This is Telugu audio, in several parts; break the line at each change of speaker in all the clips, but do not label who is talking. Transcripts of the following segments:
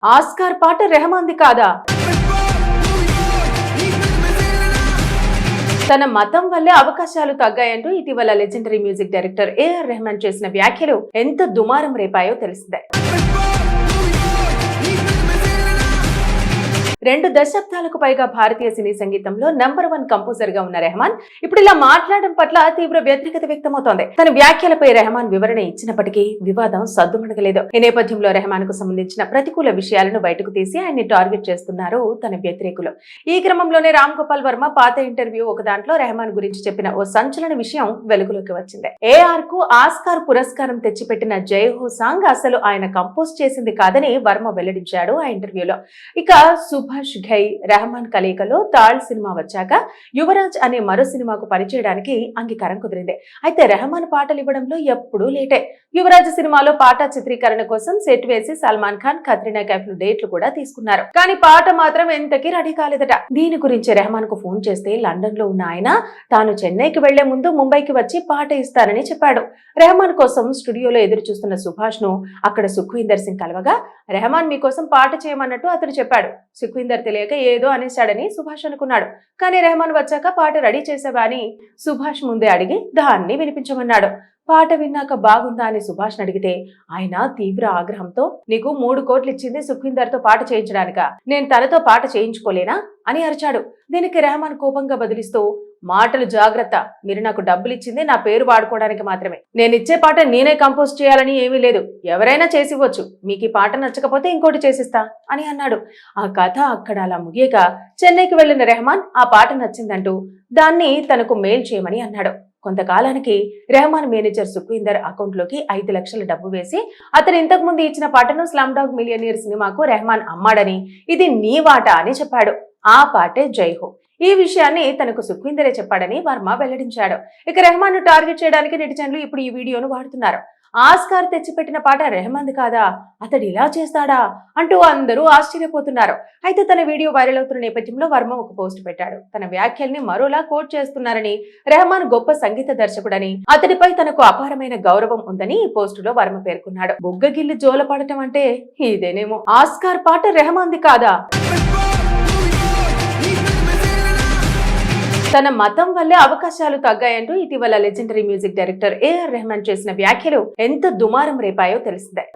ఆస్కార్ పాట రెహమాన్ది కాదా? తన మతం వల్లే అవకాశాలు తగ్గాయంటూ ఇటీవల legendary music director A R Rahman చేసిన వ్యాఖ్యలు ఎంత దుమారం రేపాయో తెలిసిందే. 2 దశాబ్దాలకు పైగా భారతీయ సినీ సంగీతంలో #1 కంపోజర్ గా ఉన్న రెహమాన్ ఇప్పుడు ఇలా మాట్లాడడం పట్ల తీవ్ర వ్యతిరేకత వ్యక్తమవుతోంది. తన వ్యాఖ్యలపై రెహమాన్ వివరణ ఇచ్చినప్పటికీ వివాదం సద్దుమణగలేదు. ఈ నేపథ్యంలో రెహమాన్ కు సంబంధించిన ప్రతికూల విషయాలను బయటకు తీసి ఆయన్ని టార్గెట్ చేస్తున్నారు తన వ్యతిరేకులు. ఈ క్రమంలోనే రామ్ గోపాల్ వర్మ పాత ఇంటర్వ్యూ ఒక దాంట్లో రెహమాన్ గురించి చెప్పిన ఓ సంచలన విషయం వెలుగులోకి వచ్చింది. ఏఆర్ కు ఆస్కార్ పురస్కారం తెచ్చిపెట్టిన జై హో సాంగ్ అసలు ఆయన కంపోజ్ చేసింది కాదని వర్మ వెల్లడించాడు ఆ ఇంటర్వ్యూలో. ఇక సుభాష్ ఘై రెహమాన్ కలయికలో తాళ్ సినిమా వచ్చాక యువరాజ్ అనే మరో సినిమాకు పనిచేయడానికి అంగీకారం కుదిరింది. అయితే రెహమాన్ పాటలు ఇవ్వడంలో ఎప్పుడూ లేటే. యువరాజ్ సినిమాలో పాట చిత్రీకరణ కోసం సెట్ వేసి సల్మాన్ ఖాన్, కత్రినా కైఫ్లు డేట్లు కూడా తీసుకున్నారు. కానీ పాట మాత్రం ఎంతకీ రెడీ కాలేదట. దీని గురించి రెహమాన్ కు ఫోన్ చేస్తే లండన్ లో ఉన్న ఆయన తాను చెన్నైకి వెళ్లే ముందు ముంబైకి వచ్చి పాట ఇస్తానని చెప్పాడు. రెహమాన్ కోసం స్టూడియోలో ఎదురు చూస్తున్న సుభాష్ ను అక్కడ సుఖ్వీందర్ సింగ్ కలవగా రెహమాన్ మీకోసం పాట చేయమన్నట్టు అతను చెప్పాడు. సుఖ్వీందర్ తెలియక ఏదో అనేశాడని సుభాష్ అనుకున్నాడు. కానీ రెహమాన్ వచ్చాక పాట రెడీ చేసావా అని సుభాష్ ముందే అడిగి దాన్ని వినిపించమన్నాడు. పాట విన్నాక బాగుందా అని సుభాష్ అడిగితే ఆయన తీవ్ర ఆగ్రహంతో నీకు 3 కోట్లు ఇచ్చింది సుఖ్వీందర్ తో పాట చేయించడానిక, నేను తనతో పాట చేయించుకోలేనా అని అరిచాడు. దీనికి రెహమాన్ కోపంగా బదిలిస్తూ మాటలు జాగ్రత్త, మీరు నాకు డబ్బులు ఇచ్చింది నా పేరు వాడుకోవడానికి మాత్రమే, నేనిచ్చే పాట నేనే కంపోజ్ చేయాలని ఏమీ లేదు, ఎవరైనా చేసివ్వచ్చు, మీకు ఈ పాట నచ్చకపోతే ఇంకోటి చేసిస్తా అని అన్నాడు. ఆ కథ అక్కడ అలా ముగియక చెన్నైకి వెళ్లిన రెహమాన్ ఆ పాట నచ్చిందంటూ దాన్ని తనకు మెయిల్ చేయమని అన్నాడు. కొంతకాలానికి రెహమాన్ మేనేజర్ సుఖ్వీందర్ అకౌంట్ లోకి 5 లక్షల డబ్బు వేసి అతను ఇంతకు ముందు ఇచ్చిన పాటను స్లమ్ డాగ్ మిలియనీర్ సినిమాకు రెహమాన్ అమ్మాడని, ఇది నీ వాట అని చెప్పాడు. ఆ పాటే జై హో. ఈ విషయాన్ని తనకు సుఖ్వీందరే చెప్పాడని వర్మ వెల్లడించాడు. ఇక రెహమాన్ ను టార్గెట్ చేయడానికి నెటిజన్లు ఇప్పుడు ఈ వీడియోను వాడుతున్నారు. ఆస్కార్ తెచ్చిపెట్టిన పాట రెహమాన్ది కాదా, అతడు ఇలా చేస్తాడా అంటూ అందరూ ఆశ్చర్యపోతున్నారు. అయితే తన వీడియో వైరల్ అవుతున్న నేపథ్యంలో వర్మ ఒక పోస్ట్ పెట్టాడు. తన వ్యాఖ్యల్ని మరోలా కోట్ చేస్తున్నారని, రెహమాన్ గొప్ప సంగీత దర్శకుడని, అతడిపై తనకు అపారమైన గౌరవం ఉందని ఈ పోస్టులో వర్మ పేర్కొన్నాడు. బుగ్గగిల్లి జోలపడటం అంటే ఇదేనేమో. ఆస్కార్ పాట రెహమాన్ది కాదా? తన మతం వల్లే అవకాశాలు తగ్గాయంటూ ఇటీవల legendary music director A R Rahman చేసిన వ్యాఖ్యలు ఎంత దుమారం రేపాయో తెలిసిందే.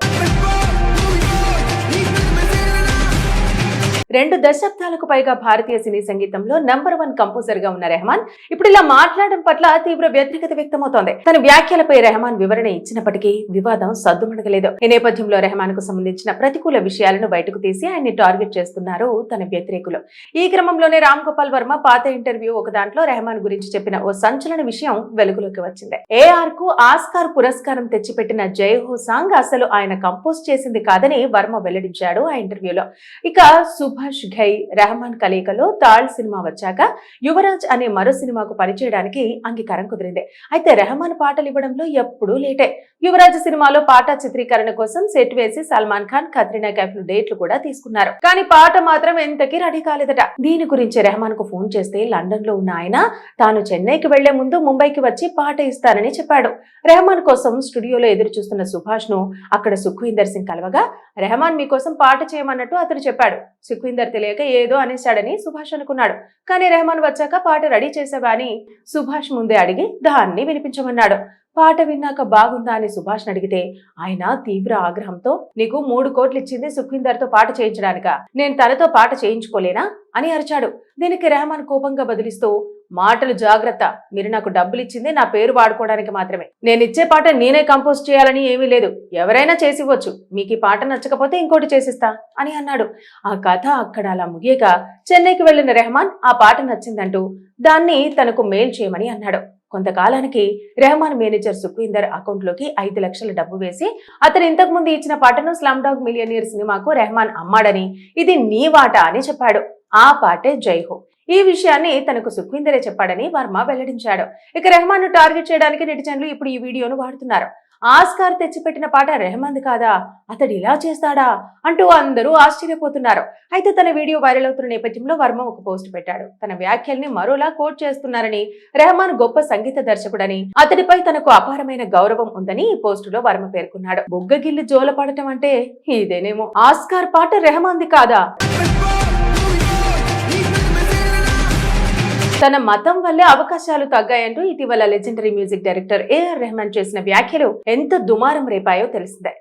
2 దశాబ్దాలకు పైగా భారతీయ సినీ సంగీతంలో #1 కంపోజర్ గా ఉన్న రెహమాన్ ఇప్పుడు ఇలా మాట్లాడడం పట్ల తీవ్ర వ్యతిరేకత వ్యక్తమవుతోంది. తన వ్యాఖ్యలపై రెహమాన్ వివరణ ఇచ్చినప్పటికీ వివాదం సద్దుమణగలేదు. ఈ నేపథ్యంలో రెహమాన్ కు సంబంధించిన ప్రతికూల విషయాలను బయటకు తీసి ఆయన్ని టార్గెట్ చేస్తున్నారు తన వ్యతిరేకులు. ఈ క్రమంలోనే రామ్ గోపాల్ వర్మ పాత ఇంటర్వ్యూ ఒక దాంట్లో రెహమాన్ గురించి చెప్పిన ఓ సంచలన విషయం వెలుగులోకి వచ్చింది. ఏఆర్ కు ఆస్కార్ పురస్కారం తెచ్చిపెట్టిన జై హో సాంగ్ అసలు ఆయన కంపోజ్ చేసింది కాదని వర్మ వెల్లడించాడు ఆ ఇంటర్వ్యూలో. ఇక సుభాష్ ఘై రెహమాన్ కలయికలో తాళ్ సినిమా వచ్చాక యువరాజ్ అనే మరో సినిమాకు పనిచేయడానికి అంగీకారం కుదిరింది. అయితే రెహమాన్ పాటలు ఇవ్వడంలో ఎప్పుడూ లేటే. యువరాజ్ సినిమాలో పాట చిత్రీకరణ కోసం సెట్ వేసి సల్మాన్ ఖాన్, కత్రినా కైఫ్లు డేట్లు కూడా తీసుకున్నారు. కానీ పాట మాత్రం ఎంతకీ రెడీ కాలేదట. దీని గురించి రెహమాన్ కు ఫోన్ చేస్తే లండన్ లో ఉన్న ఆయన తాను చెన్నైకి వెళ్లే ముందు ముంబైకి వచ్చి పాట ఇస్తానని చెప్పాడు. రెహమాన్ కోసం స్టూడియోలో ఎదురు చూస్తున్న సుభాష్ ను అక్కడ సుఖ్వీందర్ సింగ్ కలవగా రెహమాన్ మీకోసం పాట చేయమన్నట్టు అతను చెప్పాడు. సుఖ్వీందర్ తెలియక ఏదో అనేశాడని సుభాష్ అనుకున్నాడు. కానీ రెహమాన్ వచ్చాక పాట రెడీ చేసావా అని సుభాష్ ముందే అడిగి దాన్ని వినిపించమన్నాడు. పాట విన్నాక బాగుందా అని సుభాష్ అడిగితే ఆయన తీవ్ర ఆగ్రహంతో నీకు 3 కోట్లు ఇచ్చింది సుఖ్వీందర్ తో పాట చేయించడానిక, నేను తనతో పాట చేయించుకోలేనా అని అరిచాడు. దీనికి రెహమాన్ కోపంగా బదిలిస్తూ మాటలు జాగ్రత్త, మీరు నాకు డబ్బులు ఇచ్చింది నా పేరు వాడుకోవడానికి మాత్రమే, నేనిచ్చే పాట నేనే కంపోజ్ చేయాలని ఏమీ లేదు, ఎవరైనా చేసివ్వచ్చు, మీకు ఈ పాట నచ్చకపోతే ఇంకోటి చేసిస్తా అని అన్నాడు. ఆ కథ అక్కడ అలా ముగియక చెన్నైకి వెళ్లిన రెహమాన్ ఆ పాట నచ్చిందంటూ దాన్ని తనకు మెయిల్ చేయమని అన్నాడు. కొంతకాలానికి రెహమాన్ మేనేజర్ సుఖ్వీందర్ అకౌంట్ లోకి 5 లక్షల డబ్బు వేసి అతను ఇంతకు ముందు ఇచ్చిన పాటను స్లమ్ డాగ్ మిలియనీర్ సినిమాకు రెహమాన్ అమ్మాడని, ఇది నీ వాట అని చెప్పాడు. ఆ పాటే జై హో. ఈ విషయాన్ని తనకు సుఖ్వీందరే చెప్పాడని వర్మ వెల్లడించాడు. ఇక రెహమాన్ ను టార్గెట్ చేయడానికి నెటిజన్లు ఇప్పుడు ఈ వీడియోను వాడుతున్నారు. ఆస్కార్ తెచ్చిపెట్టిన పాట రెహమాన్ది కాదా, అతడు ఇలా చేస్తాడా అంటూ అందరూ ఆశ్చర్యపోతున్నారు. అయితే తన వీడియో వైరల్ అవుతున్న నేపథ్యంలో వర్మ ఒక పోస్ట్ పెట్టాడు. తన వ్యాఖ్యల్ని మరోలా కోట్ చేస్తున్నారని, రెహమాన్ గొప్ప సంగీత దర్శకుడని, అతడిపై తనకు అపారమైన గౌరవం ఉందని ఈ పోస్టులో వర్మ పేర్కొన్నాడు. బుగ్గగిల్లి జోలపడటం అంటే ఇదేనేమో. ఆస్కార్ పాట రెహమాన్ది కాదా? తన మతం వల్లే అవకాశాలు తగ్గాయంటూ ఇటీవల legendary music director A R Rahman చేసిన వ్యాఖ్యలు ఎంత దుమారం రేపాయో తెలిసిందే.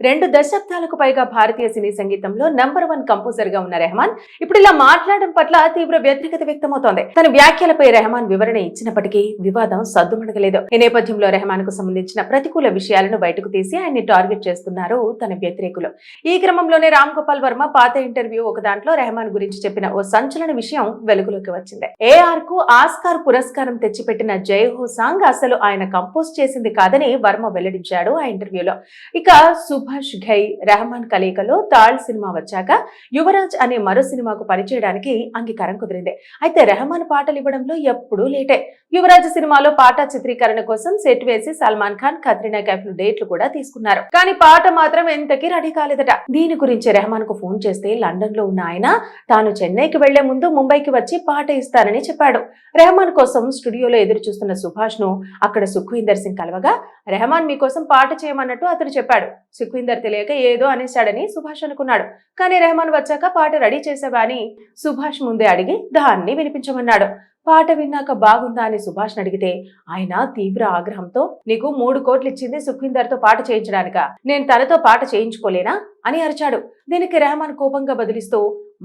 2 దశాబ్దాలకు పైగా భారతీయ సినీ సంగీతంలో నంబర్ 1 కంపోజర్ గా ఉన్న రెహమాన్ ఇప్పుడు ఇలా మాట్లాడడం పట్ల తీవ్ర వ్యతిరేకత వ్యక్తమవుతోంది. తన వ్యాఖ్యలపై రెహమాన్ వివరణ ఇచ్చినప్పటికీ వివాదం సద్దుమణగలేదు. ఈ నేపథ్యంలో రెహమాన్ కు సంబంధించిన ప్రతికూల విషయాలను బయటకు తీసి ఆయన్ని టార్గెట్ చేస్తున్నారు తన వ్యతిరేకులు. ఈ క్రమంలోనే రామ్ గోపాల్ వర్మ పాత ఇంటర్వ్యూ ఒక దాంట్లో రెహమాన్ గురించి చెప్పిన ఓ సంచలన విషయం వెలుగులోకి వచ్చింది. ఏఆర్ కు ఆస్కార్ పురస్కారం తెచ్చిపెట్టిన జై హో సాంగ్ అసలు ఆయన కంపోజ్ చేసింది కాదని వర్మ వెల్లడించాడు ఆ ఇంటర్వ్యూలో. ఇక సుభాష్ ఘై రెహమాన్ కలయికలో తాళ్ సినిమా వచ్చాక యువరాజ్ అనే మరో సినిమాకు పనిచేయడానికి అంగీకారం కుదిరింది. అయితే రెహమాన్ పాటలు ఇవ్వడంలో ఎప్పుడూ లేటే. యువరాజ్ సినిమాలో పాట చిత్రీకరణ కోసం సెట్ వేసి సల్మాన్ ఖాన్, కత్రినా కైఫ్ డేట్లు కూడా తీసుకున్నారు. కానీ పాట మాత్రం ఎంతకీ రెడీ కాలేదట. దీని గురించి రెహమాన్ కు ఫోన్ చేస్తే లండన్ లో ఉన్న ఆయన తాను చెన్నైకి వెళ్లే ముందు ముంబైకి వచ్చి పాట ఇస్తానని చెప్పాడు. రెహమాన్ కోసం స్టూడియోలో ఎదురు చూస్తున్న సుభాష్ ను అక్కడ సుఖ్వీందర్ సింగ్ కలవగా రెహమాన్ మీకోసం పాట చేయమన్నట్టు అతడు చెప్పాడు. సుఖ్వీందర్ తెలియక ఏదో అనేశాడని సుభాష్ అనుకున్నాడు. కానీ రెహమాన్ వచ్చాక పాట రెడీ చేసావా అని సుభాష్ ముందే అడిగి దాన్ని వినిపించమన్నాడు. పాట విన్నాక బాగుందా అని సుభాష్ అడిగితే ఆయన తీవ్ర ఆగ్రహంతో నీకు 3 కోట్లు ఇచ్చింది సుఖ్వీందర్ తో పాట చేయించడానిక, నేను తనతో పాట చేయించుకోలేనా అని అరిచాడు. దీనికి రెహమాన్ కోపంగా బదిలిస్తూ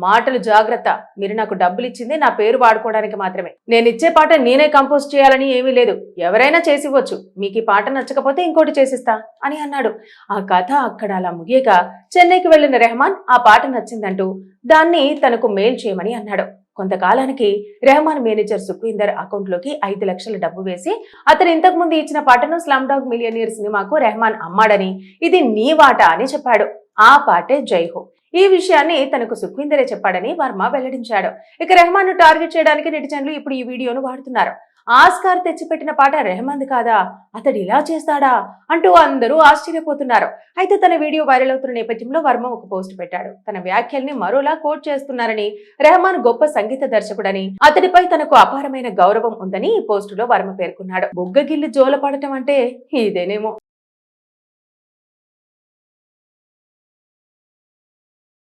మాటలు జాగ్రత్త, మీరు నాకు డబ్బులు ఇచ్చింది నా పేరు వాడుకోవడానికి మాత్రమే, నేను ఇచ్చే పాట నేనే కంపోజ్ చేయాలని ఏమీ లేదు, ఎవరైనా చేసివ్వచ్చు, మీకు ఈ పాట నచ్చకపోతే ఇంకోటి చేసిస్తా అని అన్నాడు. ఆ కథ అక్కడ అలా ముగియక చెన్నైకి వెళ్లిన రెహమాన్ ఆ పాట నచ్చిందంటూ దాన్ని తనకు మెయిల్ చేయమని అన్నాడు. కొంతకాలానికి రెహమాన్ మేనేజర్ సుఖ్వీందర్ అకౌంట్ లోకి 5 లక్షల డబ్బు వేసి అతను ఇంతకు ముందు ఇచ్చిన పాటను స్లమ్ డాగ్ మిలియనీర్ సినిమాకు రెహమాన్ అమ్మాడని, ఇది నీ వాట అని చెప్పాడు. ఆ పాటే జై హో. ఈ విషయాన్ని తనకు సుఖ్వీందరే చెప్పాడని వర్మ వెల్లడించాడు. ఇక రెహమాన్ ను టార్గెట్ చేయడానికి నెటిజన్లు ఇప్పుడు ఈ వీడియోను వాడుతున్నారు. ఆస్కార్ తెచ్చిపెట్టిన పాట రెహమాన్ది కాదా, అతడు ఇలా చేస్తాడా అంటూ అందరూ ఆశ్చర్యపోతున్నారు. అయితే తన వీడియో వైరల్ అవుతున్న నేపథ్యంలో వర్మ ఒక పోస్ట్ పెట్టాడు. తన వ్యాఖ్యల్ని మరోలా కోట్ చేస్తున్నారని, రెహమాన్ గొప్ప సంగీత దర్శకుడని, అతడిపై తనకు అపారమైన గౌరవం ఉందని ఈ పోస్టులో వర్మ పేర్కొన్నాడు. బుగ్గగిల్లి జోలపడటం అంటే ఇదేనేమో.